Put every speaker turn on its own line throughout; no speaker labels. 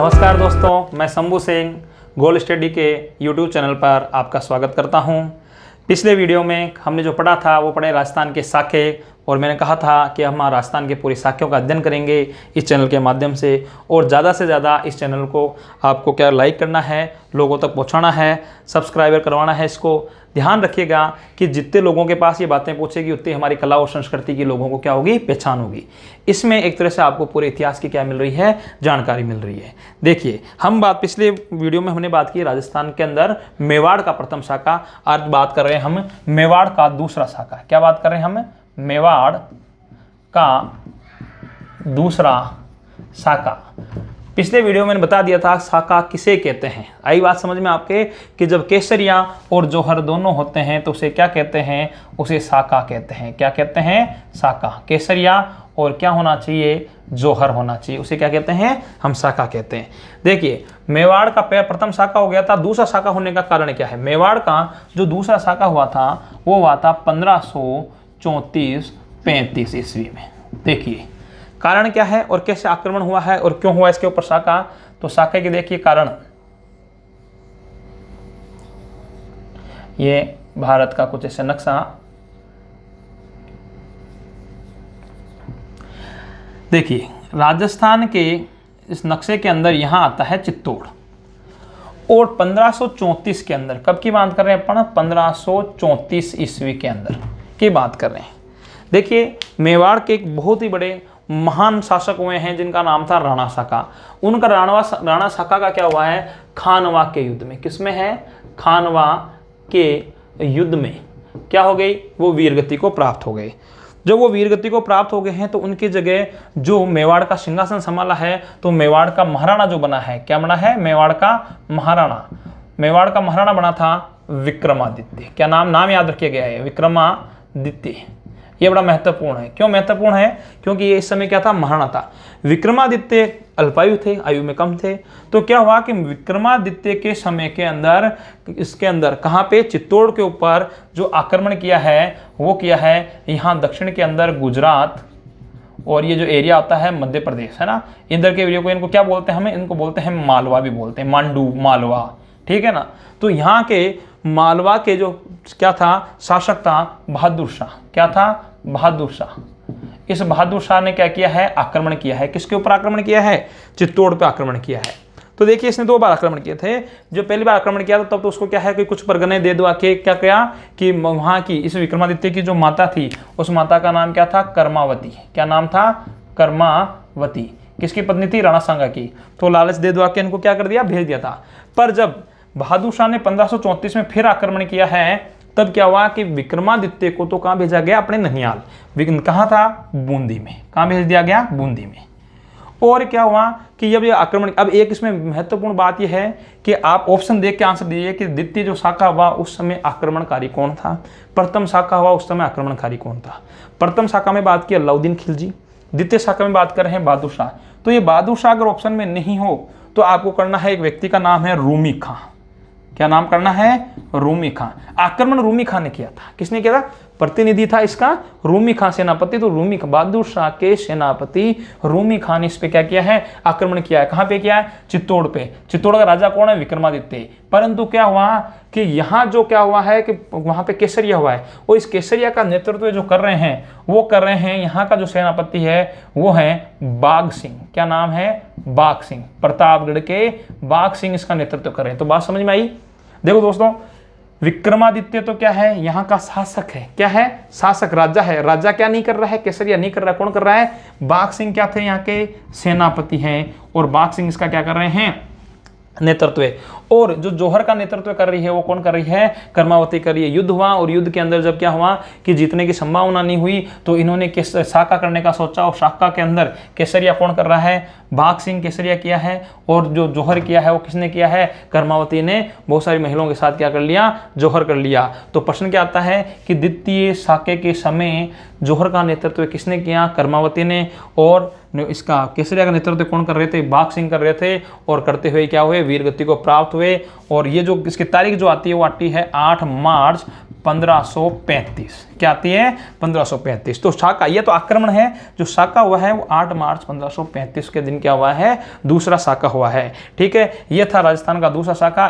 नमस्कार दोस्तों, मैं शंभू सिंह गोल स्टडी के YouTube चैनल पर आपका स्वागत करता हूं। पिछले वीडियो में हमने जो पढ़ा था वो पढ़े राजस्थान के साखे, और मैंने कहा था कि हम राजस्थान के पूरी साखियों का अध्ययन करेंगे इस चैनल के माध्यम से। और ज़्यादा से ज़्यादा इस चैनल को आपको क्या लाइक करना है, लोगों तक पहुंचाना है, सब्सक्राइबर करवाना है। इसको ध्यान रखिएगा कि जितने लोगों के पास ये बातें पहुंचेगी उतनी हमारी कला और संस्कृति की लोगों को क्या होगी, पहचान होगी। इसमें एक तरह से आपको पूरे इतिहास की क्या मिल रही है, जानकारी मिल रही है। देखिए, हम पिछले वीडियो में हमने बात की राजस्थान के अंदर मेवाड़ का प्रथम शाखा, आज बात कर रहे हैं हम मेवाड़ का दूसरा शाखा। क्या बात कर रहे हैं हम? मेवाड़ का दूसरा शाखा। पिछले वीडियो में मैंने बता दिया था शाखा किसे कहते हैं। आई बात समझ में आपके कि जब केसरिया और जौहर दोनों होते हैं तो उसे क्या कहते हैं? उसे शाखा कहते हैं। क्या कहते हैं? शाखा। केसरिया और क्या होना चाहिए? जौहर होना चाहिए। उसे क्या कहते हैं? हम शाखा कहते हैं। देखिए, मेवाड़ का प्रथम शाखा हो गया था। दूसरा शाखा होने का कारण क्या है? मेवाड़ का जो दूसरा शाखा हुआ था वो हुआ था 1534-35 ईस्वी में। देखिए, कारण क्या है और कैसे आक्रमण हुआ है और क्यों हुआ इसके ऊपर शाखा। तो शाखा के देखिए कारण, ये भारत का कुछ ऐसा नक्शा। देखिए, राजस्थान के इस नक्शे के अंदर यहां आता है चित्तौड़, और 1534 के अंदर, कब की बात कर रहे हैं अपन? 1534 ईस्वी के अंदर की बात कर रहे हैं। देखिए, मेवाड़ के एक बहुत ही बड़े महान शासक हुए हैं जिनका नाम था राणा साका। उनका राणा साका का क्या हुआ है? खानवा के युद्ध में। किसमें है? खानवा के युद्ध में क्या हो गई? वो वीरगति को प्राप्त हो गए। जब वो वीरगति को प्राप्त हो गए हैं तो उनकी जगह जो मेवाड़ का सिंहासन संभाला है, तो मेवाड़ का महाराणा जो बना है, क्या बना है? मेवाड़ का महाराणा। मेवाड़ का महाराणा बना था विक्रमादित्य। क्या नाम याद रखिए गया है? विक्रमादित्य। ये बड़ा महत्वपूर्ण है। क्यों महत्वपूर्ण है? क्योंकि ये इस समय क्या था? महाराणा था। विक्रमादित्य अल्पायु थे, आयु में कम थे। तो क्या हुआ कि विक्रमादित्य के समय के अंदर, इसके अंदर कहाँ पे? चित्तौड़ के ऊपर जो आक्रमण किया है वो किया है यहाँ दक्षिण के अंदर गुजरात, और ये जो एरिया होता है मध्य प्रदेश, है ना, इधर के एरिया को इनको क्या बोलते हैं? हमें इनको बोलते हैं मालवा भी बोलते हैं, मांडू, मालवा, ठीक है ना। तो यहाँ के मालवा के जो क्या था शासक था? बहादुर शाह। क्या था? बहादुर शाह। इस बहादुर शाह ने क्या किया है? आक्रमण किया है। किसके ऊपर आक्रमण किया है? चित्तौड़ पे आक्रमण किया है। तो देखिए, इसने 2 बार आक्रमण किए थे। जो पहली बार आक्रमण किया था तब तो उसको क्या है कि कुछ परगने दे दवा के क्या किया कि वहां की इस विक्रमादित्य की जो माता थी, उस माता का नाम क्या था? कर्मावती। क्या नाम था? कर्मावती। किसकी पत्नी थी? राणा सांगा की। तो लालच दे दवा के इनको क्या कर दिया? भेज दिया था। पर जब बहादुर शाह ने 1534 में फिर आक्रमण किया है, तब क्या हुआ कि विक्रमादित्य को तो कहां भेजा गया? अपने ननिहाल। कहां था? बूंदी में। कहां भेज दिया गया? बूंदी में। और क्या हुआ कि जब ये आक्रमण, अब एक इसमें महत्वपूर्ण बात यह है कि आप ऑप्शन देख के आंसर दीजिए कि द्वितीय जो शाखा हुआ उस समय आक्रमणकारी कौन था, प्रथम शाखा हुआ उस समय आक्रमणकारी कौन था। प्रथम शाखा में बात की अलाउद्दीन खिलजी, द्वितीय शाखा में बात कर रहे हैं बहादुर शाह। तो ये बहादुर शाह अगर ऑप्शन में नहीं हो तो आपको करना है, एक व्यक्ति का नाम है रूमी खां। क्या नाम करना है? रूमी खां। आक्रमण रूमी खां ने किया था। किसने किया था? प्रतिनिधि था इसका रूमी खां, सेनापति। तो रूमी खां, बहादुर शाह के सेनापति रूमी खां ने इस पे क्या किया है? आक्रमण किया है। कहां पे किया है? चित्तौड़ पे। चित्तौड़ का राजा कौन है? विक्रमादित्य। परंतु क्या हुआ कि यहां जो क्या हुआ है कि वहां पे केसरिया हुआ है, और इस केसरिया का नेतृत्व जो कर रहे हैं वो कर रहे हैं, यहाँ का जो सेनापति है वो है बाघ सिंह। क्या नाम है? बाघ सिंह। प्रतापगढ़ के बाघ सिंह इसका नेतृत्व कर रहे हैं। तो बात समझ में आई? देखो दोस्तों, विक्रमादित्य तो क्या है? यहाँ का शासक है। क्या है? शासक, राजा है। राजा क्या नहीं कर रहा है? केसरिया नहीं कर रहा है। कौन कर रहा है? बाघ सिंह क्या थे? यहाँ के सेनापति हैं, और बाघ सिंह इसका क्या कर रहे हैं? नेतृत्व। और जो जौहर का नेतृत्व कर रही है वो कौन कर रही है? कर्मावती कर रही है। युद्ध हुआ, और युद्ध के अंदर जब क्या हुआ कि जीतने की संभावना नहीं हुई तो इन्होंने शाखा करने का सोचा, और शाखा के अंदर केसरिया कौन कर रहा है? बाघ सिंह केसरिया किया है। और जो जौहर किया है वो किसने किया है? कर्मावती ने बहुत सारी महिलाओं के साथ क्या कर लिया? जौहर कर लिया। तो प्रश्न क्या आता है कि द्वितीय शाखे के समय जौहर का नेतृत्व किसने किया? कर्मावती ने। और इसका केसरिया का नेतृत्व कौन कर रहे थे? बाघ सिंह कर रहे थे। और करते हुए क्या हुए? वीरगति को प्राप्त हुए। और ये जो इसकी तारीख जो आती है वो आती है 8 मार्च 1535। क्या आती है? 1535। तो शाखा, ये तो आक्रमण है, जो शाखा हुआ है वो 8 मार्च 1535 के दिन क्या हुआ है? दूसरा शाखा हुआ है। ठीक है, ये था राजस्थान का दूसरा शाखा।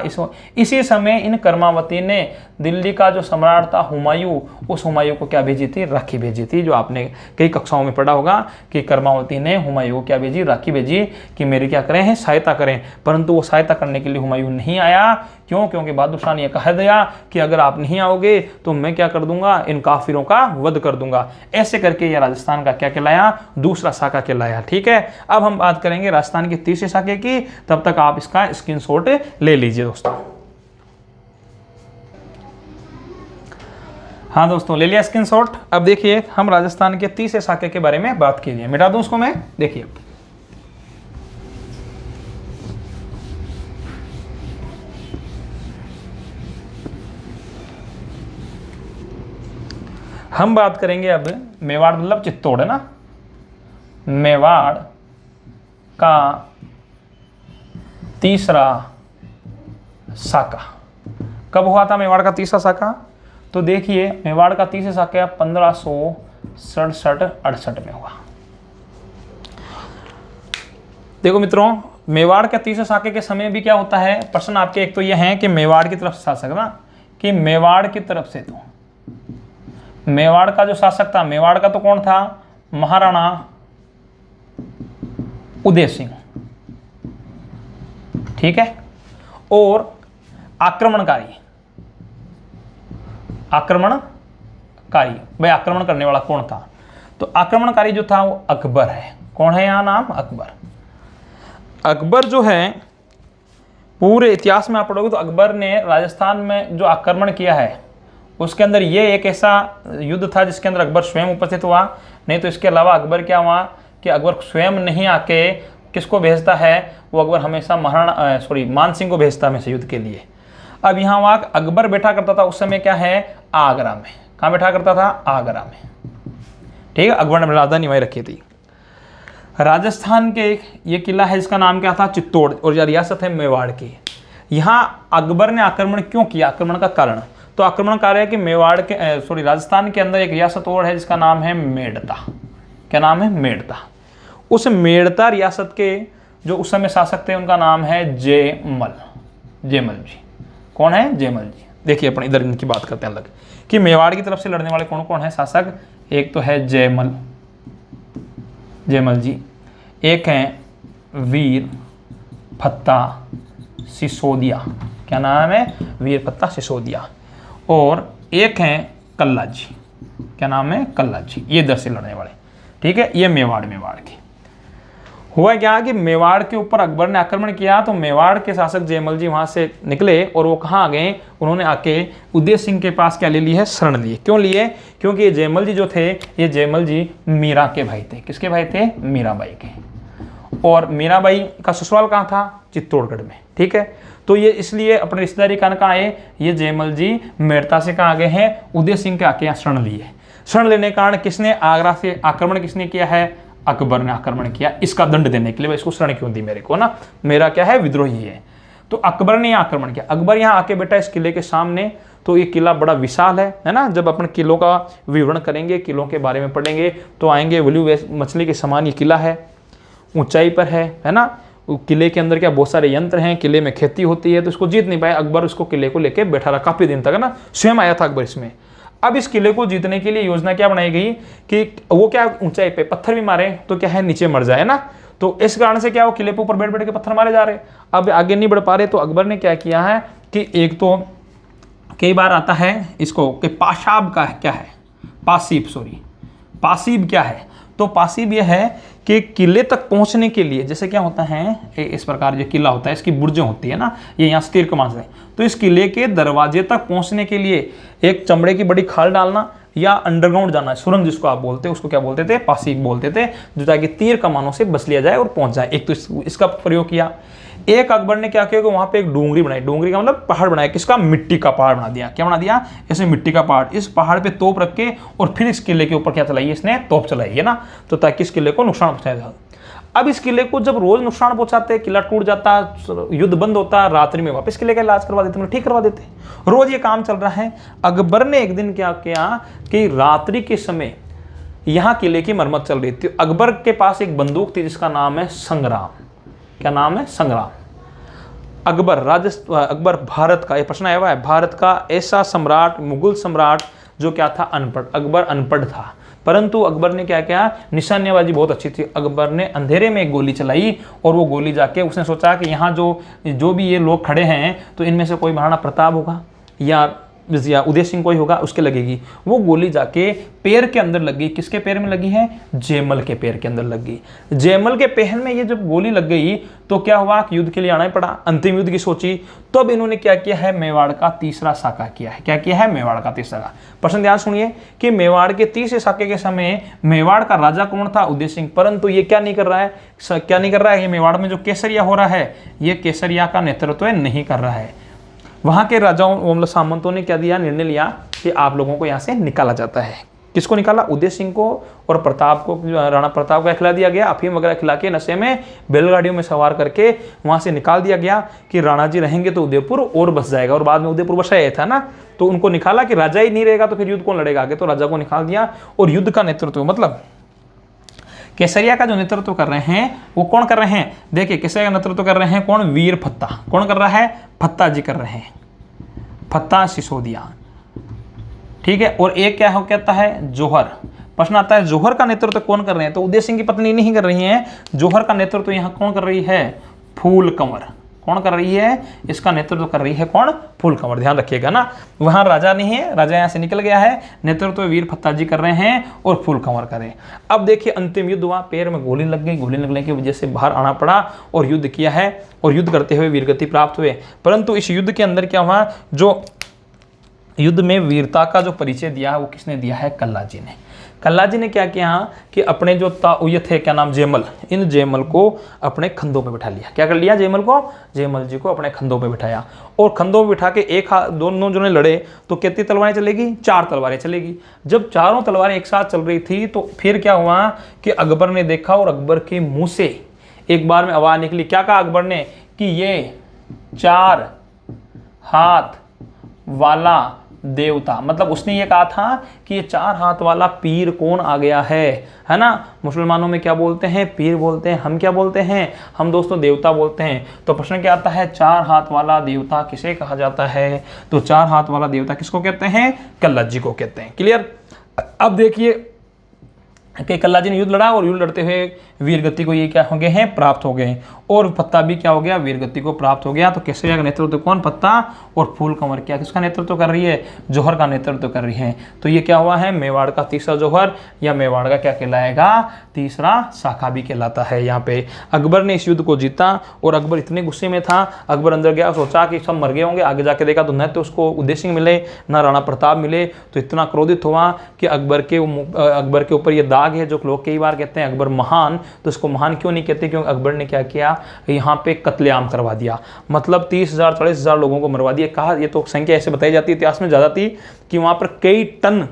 इसी समय इन कर्मावती ने दिल्ली का जो सम्राट था हुमायूं, उस हुमायूं को क्या भेजी थी? राखी भेजी थी। जो आपने कई कक्षाओं में पढ़ा होगा कि कर्मावती ने हुमायूं को क्या भेजी? राखी भेजी कि मेरी क्या करें? सहायता करें। परंतु वो सहायता करने के लिए हुमायूं नहीं आया। क्यों? क्योंकि बहादुर शाह ने कह दिया कि अगर आप नहीं आओगे तो मैं क्या कर दूंगा? इन काफिरों का वध कर दूंगा। ऐसे करके यह राजस्थान का क्या कहलाया? दूसरा शाखा कहलाया। ठीक है, अब हम बात करेंगे राजस्थान की तीसरे शाखे की। तब तक आप इसका स्क्रीनशॉट ले लीजिए दोस्तों। हाँ दोस्तों, ले लिया स्क्रीनशॉट। अब देखिए, हम राजस्थान के तीसरे शाखे के बारे में बात कीजिए। मिटा दूं उसको मैं? देखिए, हम बात करेंगे अब मेवाड़, मतलब चित्तौड़ है ना, मेवाड़ का तीसरा शाखा। कब हुआ था मेवाड़ का तीसरा शाखा? तो देखिए, मेवाड़ का तीसरा शाखा 1567-68 में हुआ। देखो मित्रों, मेवाड़ के तीसरे शाखे के समय भी क्या होता है? प्रश्न आपके एक तो ये है कि मेवाड़ की तरफ से शासक ना, कि मेवाड़ की तरफ से, तो मेवाड़ का जो शासक था, मेवाड़ का तो कौन था? महाराणा उदय सिंह। ठीक है, और आक्रमणकारी भाई, आक्रमण करने वाला कौन था? तो आक्रमणकारी जो था वो अकबर है। कौन है यहां नाम? अकबर। अकबर जो है, पूरे इतिहास में आप पढ़ोगे तो अकबर ने राजस्थान में जो आक्रमण किया है उसके अंदर ये एक ऐसा युद्ध था जिसके अंदर अकबर स्वयं उपस्थित हुआ। नहीं तो इसके अलावा अकबर क्या हुआ कि अकबर स्वयं नहीं आके किसको भेजता है? वो अकबर हमेशा मान सिंह को भेजता है हमेशा युद्ध के लिए। अब यहाँ वहाँ अकबर बैठा करता था उस समय क्या है? आगरा में। कहाँ बैठा करता था? आगरा में। ठीक है, अकबर ने राजधानी वहीं रखी थी। राजस्थान के ये किला है जिसका नाम क्या था? चित्तौड़, और यह रियासत है मेवाड़ की। यहाँ अकबर ने आक्रमण क्यों किया? आक्रमण का कारण, तो आक्रमण कार्य है कि मेवाड़ के राजस्थान के अंदर एक रियासत और है जिसका नाम है मेड़ता। क्या नाम है? मेड़ता। उस मेड़ता रियासत के जो उस समय शासक थे उनका नाम है जयमल जी। कौन है? जयमल जी। देखिए, अपन इधर इनकी बात करते हैं अलग, कि मेवाड़ की तरफ से लड़ने वाले कौन कौन है शासक? एक तो है जयमल जी, एक है वीर फत्ता सिसोदिया। क्या नाम है? वीर फत्ता सिसोदिया। और एक हैं कल्ला जी। क्या नाम है? कल्ला जी। ये इधर से लड़ने वाले। ठीक है, ये मेवाड़ की। हुआ क्या कि मेवाड़ के ऊपर अकबर ने आक्रमण किया, तो मेवाड़ के शासक जयमल जी वहां से निकले और वो कहाँ आ गए? उन्होंने आके उदय सिंह के पास क्या ले ली है? शरण लिए। क्यों लिए? क्योंकि ये जयमल जी जो थे, ये जयमल जी मीरा के भाई थे। किसके भाई थे? मीराबाई के। और मीराबाई का ससुराल कहाँ था? चित्तौड़गढ़ में। ठीक है, तो ये इसलिए अपने रिश्तेदारी कहाँ आए? ये जयमल जी मेड़ता से कहाँ आ गए हैं? उदय सिंह के आके यहाँ शरण लिए। शरण लेने के कारण किसने आगरा से आक्रमण किसने किया है? अकबर ने आक्रमण किया। इसका दंड देने के लिए, इसको शरण क्यों दी मेरे को ना, मेरा क्या है? विद्रोही है। तो अकबर ने यहाँ आक्रमण किया। अकबर यहाँ आके बैठा इस किले के सामने। तो ये किला बड़ा विशाल है ना। जब अपन किलों का विवरण करेंगे, किलों के बारे में पढ़ेंगे तो आएंगे, ब्लू मछली के समान ये किला है, ऊंचाई पर है ना। किले के अंदर क्या बहुत सारे यंत्र हैं, किले में खेती होती है, तो इसको जीत नहीं पाया अकबर। उसको किले को लेके बैठा रहा काफी दिन तक, है ना। स्वयं आया था अकबर इसमें। अब इस किले को जीतने के लिए योजना क्या बनाई गई कि वो क्या ऊंचाई पे पत्थर भी मारे तो क्या है? नीचे मर जाए ना। तो इस कारण से क्या, वो किले पे ऊपर बैठ बैठ के पत्थर मारे जा रहे। अब आगे नहीं बढ़ पा रहे, तो अकबर ने क्या किया है कि एक तो कई बार आता है इसको कि पाशाब का क्या है? पासीब क्या है? तो पासीब यह है कि किले तक पहुंचने के लिए, जैसे क्या होता है, इस प्रकार जो किला होता है इसकी बुर्जें होती है ना, ये यहाँ से तीर कमान से, तो इस किले के दरवाजे तक पहुंचने के लिए एक चमड़े की बड़ी खाल डालना या अंडरग्राउंड जाना, सुरंग जिसको आप बोलते हैं, उसको क्या बोलते थे? पासीब बोलते थे, जो ताकि तीर कमानों से बच लिया जाए और पहुंच जाए। एक तो इसका प्रयोग किया। एक अकबर ने क्या किया कि वहां पे एक डोंगरी बनाई। डोंगरी का मतलब पहाड़ बनाया। किसका? मिट्टी का पहाड़ बना दिया। क्या बना दिया? ऐसे मिट्टी का पहाड़। इस पहाड़ पे तोप रख के और फिर इस किले के ऊपर क्या चलाई? इसने तोप चलाई है ना, तो ताकि इस किले को नुकसान पहुंचाया जाए। अब इस किले को जब रोज नुकसान पहुंचाते, किला टूट जाता, युद्ध बंद होता, रात्रि में वापस किले का इलाज करवा देते, मतलब ठीक करवा देते, रोज ये काम चल रहा है। अकबर ने एक दिन क्या किया कि रात्रि के समय यहाँ किले की मरम्मत चल रही थी। अकबर के पास एक बंदूक थी जिसका नाम है संग्राम। क्या नाम है? संग्राम। अकबर भारत का, ये प्रश्न आया हुआ है, भारत का ऐसा सम्राट, मुगल सम्राट जो क्या था? अनपढ़। अकबर अनपढ़ था, परंतु अकबर ने क्या किया? निशानेबाजी बहुत अच्छी थी। अकबर ने अंधेरे में एक गोली चलाई और वो गोली जाके उसने सोचा कि यहाँ जो भी ये लोग खड़े हैं तो इनमें से कोई महाराणा प्रताप होगा या उदय सिंह कोई होगा, उसके लगेगी। वो गोली जाके पैर के अंदर लग गई। किसके पैर में लगी है? जयमल के पैर के अंदर लग गई। जयमल के पैर में ये जब गोली लग गई तो क्या हुआ कि युद्ध के लिए आना ही पड़ा। अंतिम युद्ध की सोची। तो अब इन्होंने क्या किया है? मेवाड़ का तीसरा साका किया है। क्या किया है? मेवाड़ का तीसरा। प्रश्न ध्यान सुनिए कि मेवाड़ के तीसरे साके के समय मेवाड़ का राजा कौन था? उदय सिंह। परंतु ये क्या नहीं कर रहा है? ये मेवाड़ में जो केसरिया हो रहा है, ये केसरिया का नेतृत्व नहीं कर रहा है। वहां के राजाओं मतलब सामंतों ने क्या दिया? निर्णय लिया कि आप लोगों को यहां से निकाला जाता है। किसको निकाला? उदय सिंह को और प्रताप को, राणा प्रताप को खिला दिया गया। अफीम वगैरह खिला के नशे में बैलगाड़ियों में सवार करके वहां से निकाल दिया गया कि राणा जी रहेंगे तो उदयपुर और बस जाएगा। और बाद में उदयपुर बसाया था ना, तो उनको निकाला कि राजा ही नहीं रहेगा तो फिर युद्ध कौन लड़ेगा आगे, तो राजा को निकाल दिया। और युद्ध का नेतृत्व मतलब केसरिया का जो नेतृत्व कर रहे हैं वो कौन कर रहे हैं? देखिए, केसरिया का नेतृत्व कर रहे हैं कौन? वीर फत्ता। कौन कर रहा है? फत्ता जी कर रहे हैं, फत्ता सिसोदिया। ठीक है। और एक क्या हो कहता है? जौहर। प्रश्न आता है जौहर का नेतृत्व कौन कर रहे हैं? तो उदय सिंह की पत्नी नहीं कर रही है, जौहर का नेतृत्व यहाँ कौन कर रही है? फूल कंवर। कौन कर रही है? इसका नेतृत्व कर रही है कौन? फूल कंवर। ध्यान रखिएगा ना, वहां राजा नहीं है, राजा यहां से निकल गया है, नेतृत्व वीर फत्ता जी कर रहे हैं और फूल कंवर कर रहे हैं। अब देखिए अंतिम युद्ध हुआ, पैर में गोली लग गई, गोली लगने की वजह से बाहर आना पड़ा और युद्ध किया है और युद्ध करते हुए वीरगति प्राप्त हुए। परंतु इस युद्ध के अंदर क्या हुआ? जो युद्ध में वीरता का जो परिचय दिया है वो किसने दिया है? कल्ला जी ने। कल्ला जी ने क्या किया कि अपने जो ये थे, क्या नाम? जयमल। इन जयमल को अपने खंधों पे बिठा लिया। क्या कर लिया? जयमल जी को अपने खंधों पे बिठाया और खंधों पे बिठा के एक हाथ, दोनों जो ने लड़े तो कितनी तलवारें चलेगी? 4 तलवारें चलेगी। जब चारों तलवारें एक साथ चल रही थी तो फिर क्या हुआ कि अकबर ने देखा और अकबर के मुंह से एक बार में आवाज निकली। क्या कहा अकबर ने? कि ये 4 हाथ वाला देवता, मतलब उसने ये कहा था कि ये 4 हाथ वाला पीर कौन आ गया है ना। मुसलमानों में क्या बोलते हैं? पीर बोलते हैं। हम क्या बोलते हैं? हम दोस्तों देवता बोलते हैं। तो प्रश्न क्या आता है? 4 हाथ वाला देवता किसे कहा जाता है? तो 4 हाथ वाला देवता किसको कहते हैं? कल्ला जी को कहते हैं। क्लियर? अब देखिए कि कल्ला जी ने युद्ध लड़ा और युद्ध लड़ते हुए वीरगति को ये क्या हो गए हैं? प्राप्त हो गए। और फत्ता भी क्या हो गया? वीरगति को प्राप्त हो गया। तो केसरिया का नेतृत्व कौन? फत्ता। और फूल कंवर क्या किसका नेतृत्व कर रही है? जौहर का नेतृत्व कर रही है। तो ये क्या हुआ है? मेवाड़ का तीसरा जौहर, या मेवाड़ का क्या कहलाएगा? तीसरा शाखा भी कहलाता है। यहाँ पे अकबर ने इस युद्ध को जीता और अकबर इतने गुस्से में था, अकबर अंदर गया, सोचा कि सब मर गए होंगे। आगे जाके देखा तो न तो उसको उदय सिंह मिले न राणा प्रताप मिले। तो इतना क्रोधित हुआ कि अकबर के ऊपर ये दाग है जो लोग कई बार कहते हैं अकबर महान। तो इसको महान क्यों नहीं कहते? क्योंकि अकबर ने क्या किया? यहाँ पे कत्लेआम करवा दिया, मतलब 30,000 40,000 लोगों को मरवा दिया। कहा, ये तो संख्या ऐसे बताई जाती है, इतिहास में ज़्यादा थी कि वहाँ पर कई टन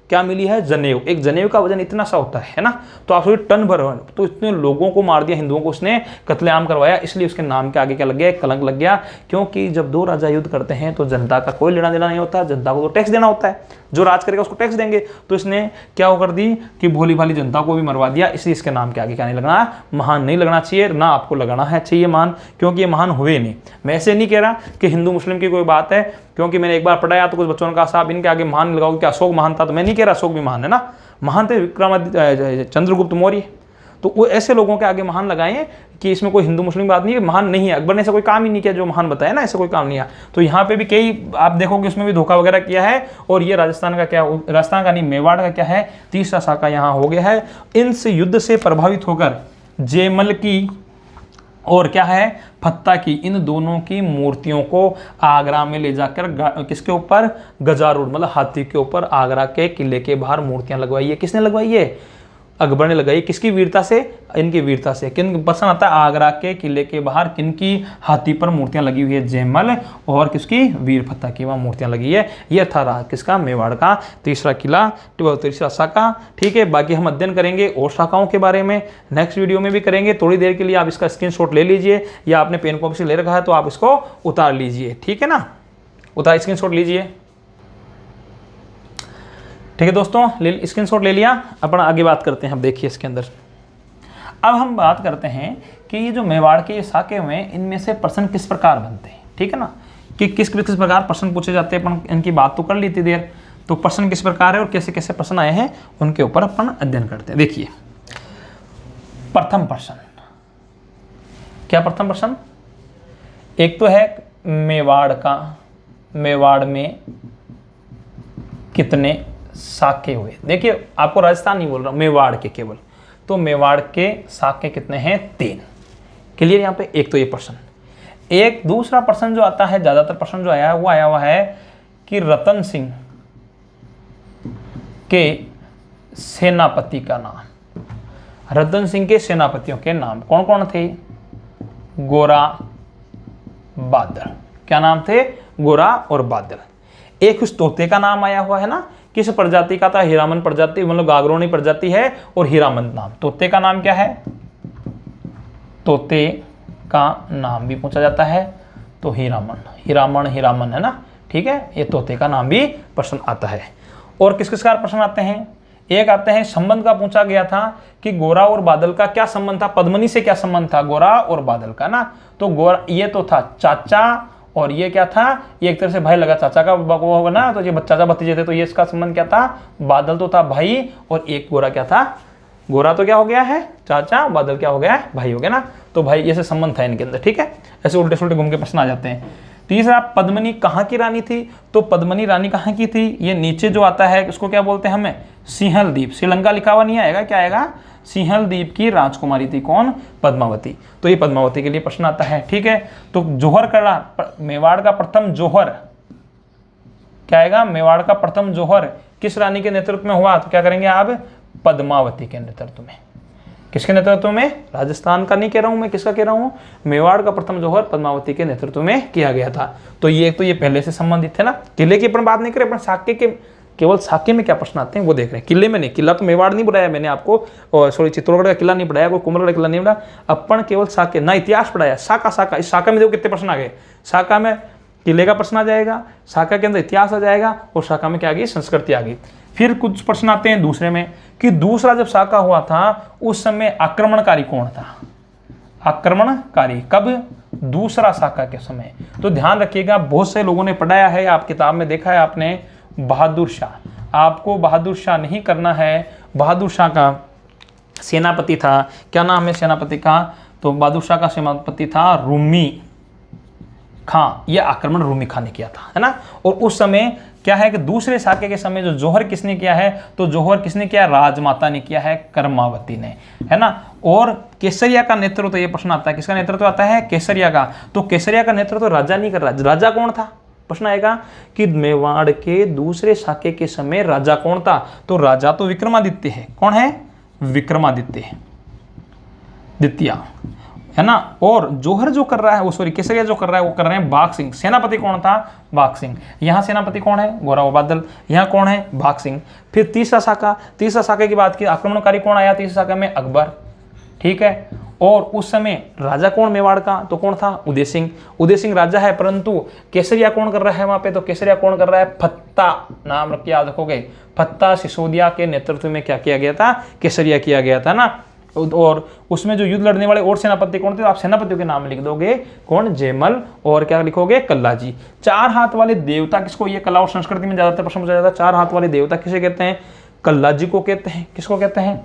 क्या मिली है? जनेऊ। एक जनेऊ का वजन इतना सा होता है ना, तो आप सोचिए टन भर, तो इतने लोगों को मार दिया, हिंदुओं को उसने कत्लेआम करवाया। इसलिए उसके नाम के आगे क्या लग गया? कलंक लग गया। क्योंकि जब 2 राजा युद्ध करते हैं तो जनता का कोई लेना देना नहीं होता, जनता को तो टैक्स देना होता है, जो राज करेगा उसको टैक्स देंगे। तो इसने क्या कर दी कि भोली भाली जनता को भी मरवा दिया। इसलिए इसके नाम के आगे क्या नहीं लगना? महान नहीं लगना चाहिए, ना आपको लगाना है चाहिए महान, क्योंकि ये महान हुए नहीं। मैं ऐसे नहीं कह रहा कि हिंदू मुस्लिम की कोई बात है, क्योंकि मैंने एक बार पढ़ाया तो कुछ बच्चों ने कहा साहब इनके आगे महान लगाओगे क्या? अशोक महान था। तो मैं नहीं कह रहा अशोक भी महान है ना, महान थे विक्रमादित्य, चंद्रगुप्त मौर्य। तो वो ऐसे लोगों के आगे महान लगाए कि इसमें कोई हिंदू मुस्लिम बात नहीं है, महान नहीं है। अकबर ने ऐसा कोई काम ही नहीं किया जो महान बताया ना, ऐसा कोई काम नहीं है। तो यहाँ पे भी कई आप देखोगे उसमें भी धोखा वगैरह किया है। और ये राजस्थान का क्या, राजस्थान का नहीं मेवाड़ का क्या है? तीसरा शाखा यहाँ हो गया है। इस युद्ध से प्रभावित होकर जयमल की और क्या है? फत्ता की, इन दोनों की मूर्तियों को आगरा में ले जाकर किसके ऊपर? गजारूढ़ मतलब हाथी के ऊपर आगरा के किले के बाहर मूर्तियां लगवाई है। किसने लगवाई है? अकबर ने लगाई, किसकी वीरता से? इनकी वीरता से। किन प्रश्न आता है? आगरा के किले के बाहर किनकी हाथी पर मूर्तियां लगी हुई है? जयमल और किसकी? वीर फतेह की वहाँ मूर्तियां लगी है। ये था रहा किसका? मेवाड़ का तीसरा किला, तीसरा शाखा। ठीक है, बाकी हम अध्ययन करेंगे और शाखाओं के बारे में नेक्स्ट वीडियो में भी करेंगे। थोड़ी देर के लिए आप इसका स्क्रीनशॉट ले लीजिए, या आपने पेन कॉपी से ले रखा है तो आप इसको उतार लीजिए। ठीक है ना, उतार स्क्रीनशॉट लीजिए। ठीक है दोस्तों, स्क्रीनशॉट ले लिया। अपन आगे बात करते हैं। अब देखिए इसके अंदर अब हम बात करते हैं कि ये जो मेवाड़ के ये साके हुए हैं, इनमें से प्रश्न किस प्रकार बनते हैं। ठीक है ना, कि किस प्रकार प्रश्न पूछे जाते हैं। अपन इनकी बात तो कर ली थी देर, तो प्रश्न किस प्रकार है और कैसे कैसे प्रश्न आए हैं उनके ऊपर अपन अध्ययन करते हैं। देखिए प्रथम प्रश्न, क्या प्रथम प्रश्न? एक तो है मेवाड़ में कितने साके हुए। देखिए आपको राजस्थान नहीं बोल रहा, मेवाड़ के केवल, तो मेवाड़ के साके कितने हैं? 3। क्लियर यहाँ पे? एक तो ये प्रश्न। एक दूसरा प्रश्न जो आता है, ज्यादातर प्रश्न जो आया है वो आया हुआ है कि रतन सिंह के सेनापति का नाम। रतन सिंह के सेनापतियों के नाम कौन कौन थे? गोरा, बादल। क्या नाम थे? गोरा और बादल। एक उस तोते का नाम आया हुआ है ना, किस प्रजाति का था? हीरामन प्रजाति, मतलब गागरोनी प्रजाति है और हीरामन नाम। तोते का नाम क्या है? तोते का नाम भी पूछा जाता है तो हीरामन है ना। ठीक है, ये तोते का नाम भी प्रश्न आता है। और किस किस का प्रश्न आते हैं? एक आते हैं संबंध का, पूछा गया था कि गोरा और बादल का क्या संबंध था? पद्मनी से क्या संबंध था गोरा और बादल का ना। तो गोरा ये तो था चाचा, और ये क्या था? ये एक तरह से भाई लगा, चाचा का वो होगा ना, तो ये चाचा भतीजे थे, तो ये इसका संबंध क्या था? बादल तो था भाई, और एक गोरा क्या था? गोरा तो क्या हो गया है? चाचा, बादल क्या हो गया है? भाई हो गया ना। तो भाई ये से संबंध था इनके अंदर। ठीक है, ऐसे उल्टे सुल्टे घूम के प्रश्न आ जाते हैं। तीसरा, पद्मनी कहाँ की रानी थी? तो पद्मनी रानी कहाँ की थी? ये नीचे जो आता है उसको क्या बोलते हैं हमें? सिंहल द्वीप। श्रीलंका लिखा हुआ नहीं आएगा, क्या आएगा? सिंहल द्वीप की राजकुमारी थी कौन? पद्मावती। तो ये पद्मावती के लिए प्रश्न आता है। ठीक है, तो जौहर का, मेवाड़ का प्रथम जौहर क्या आएगा? मेवाड़ का प्रथम जौहर किस रानी के नेतृत्व में हुआ? तो क्या करेंगे आप? पद्मावती के नेतृत्व में। किसके नेतृत्व में? राजस्थान का नहीं कह रहा हूं मैं, किसका कह रहा हूं? मेवाड़ का प्रथम जौहर पद्मावती के नेतृत्व में किया गया था। तो ये पहले से संबंधित थे ना। किले की अपन बात नहीं करें, अपन साके के, केवल साके में क्या प्रश्न आते हैं वो देख रहे हैं। किले में नहीं, किला तो मेवाड़ नहीं पढ़ाया मैंने आपको, सॉरी चित्तौड़गढ़ का किला नहीं पढ़ाया, कोई कुमरगढ़ का किला नहीं पढ़ाया। अपन केवल साके ना, इतिहास पढ़ाया। साका, इस साका में देखो कितने प्रश्न आ गए। साका में किले का प्रश्न आ जाएगा, साका के अंदर इतिहास आ जाएगा, और साका में क्या आ गई? संस्कृति आ गई। फिर कुछ प्रश्न आते हैं दूसरे में कि दूसरा जब साका हुआ था उस समय आक्रमणकारी कौन था? आक्रमणकारी कब? दूसरा साका के समय। तो ध्यान रखिएगा, बहुत से लोगों ने पढ़ाया है, आप किताब में देखा है आपने, बहादुर शाह। आपको बहादुर शाह नहीं करना है। बहादुर शाह का सेनापति था, क्या नाम है सेनापति का? तो बहादुर शाह का सेनापति था रूमी खां। यह आक्रमण रूमी खां ने किया था, है ना। और उस समय क्या है कि दूसरे साके के समय जो जौहर किसने किया है? तो जौहर किसने किया? राजमाता ने किया है, कर्मावती ने, है ना। और केसरिया का नेतृत्व, तो ये प्रश्न आता है, किसका नेतृत्व आता है? केसरिया का। तो केसरिया का नेतृत्व राजा नहीं कर रहा। राजा कौन था? प्रश्न आएगा कि मेवाड़ के दूसरे साके के समय राजा कौन था? तो राजा तो विक्रमादित्य है। कौन है? विक्रमादित्य द्वितीय, है ना। और जौहर जो कर रहा है, वो सॉरी केसरिया जो कर रहा है, वो कर रहे हैं बाघ सिंह। सेनापति कौन था? बाघ सिंह। यहाँ सेनापति कौन है? गोरा और बादल। यहाँ कौन है? बाघ सिंह। फिर तीसरा साका की बात की, आक्रमणकारी कौन आया तीसरा साका में? अकबर। ठीक है, और उस समय राजा कौन मेवाड़ का? तो कौन था? उदय सिंह। उदय सिंह राजा है, परंतु केसरिया कौन कर रहा है वहां पे? तो केसरिया कौन कर रहा है? फत्ता, नाम रख के याद रखोगे, फत्ता सिसोदिया के नेतृत्व में क्या किया गया था? केसरिया किया गया था ना। और उसमें जो युद्ध लड़ने वाले और सेनापति कौन थे? आप सेनापतियों के नाम लिख दोगे, कौन? जयमल, और क्या लिखोगे? कल्लाजी। 4 हाथ वाले देवता किसको? ये कला और संस्कृति में ज्यादातर प्रश्न पूछा जाता है। 4 हाथ वाले देवता किसे कहते हैं? कल्लाजी को कहते हैं। किसको कहते हैं?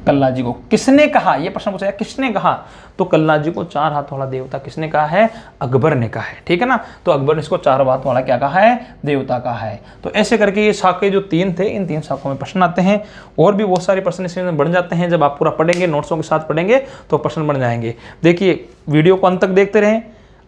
कल्लाजी को। किसने कहा? ये प्रश्न पूछा है, किसने कहा? तो कल्लाजी को 4 हाथ वाला देवता किसने कहा है? अकबर ने कहा है। ठीक है ना। तो अकबर ने इसको 4 हाथ वाला क्या कहा है? देवता कहा है। तो ऐसे करके ये शाखे जो 3 थे, इन 3 शाखों में प्रश्न आते हैं। और भी बहुत सारे प्रश्न इसमें बढ़ जाते हैं। जब आप पूरा पढ़ेंगे, नोट्सों के साथ पढ़ेंगे तो प्रश्न बढ़ जाएंगे। देखिए वीडियो को अंत तक देखते रहें।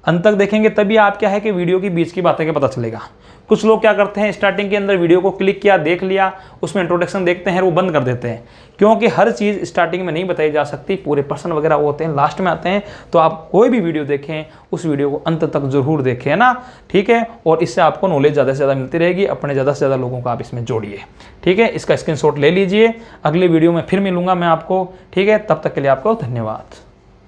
अंत तक देखेंगे तभी आप क्या है कि वीडियो की बीच की बातें का पता चलेगा। कुछ लोग क्या करते हैं, स्टार्टिंग के अंदर वीडियो को क्लिक किया, देख लिया, उसमें इंट्रोडक्शन देखते हैं, वो बंद कर देते हैं, क्योंकि हर चीज़ स्टार्टिंग में नहीं बताई जा सकती, पूरे पर्सन वगैरह वो होते हैं लास्ट में आते हैं। तो आप कोई भी वीडियो देखें, उस वीडियो को अंत तक जरूर देखें, है ना, ठीक है। और इससे आपको नॉलेज ज़्यादा से ज़्यादा मिलती रहेगी, अपने ज़्यादा से ज़्यादा लोगों को आप इसमें जोड़िए, ठीक है। इसका स्क्रीनशॉट ले लीजिए। अगली वीडियो में फिर मिलूंगा मैं आपको, ठीक है। तब तक के लिए आपको धन्यवाद।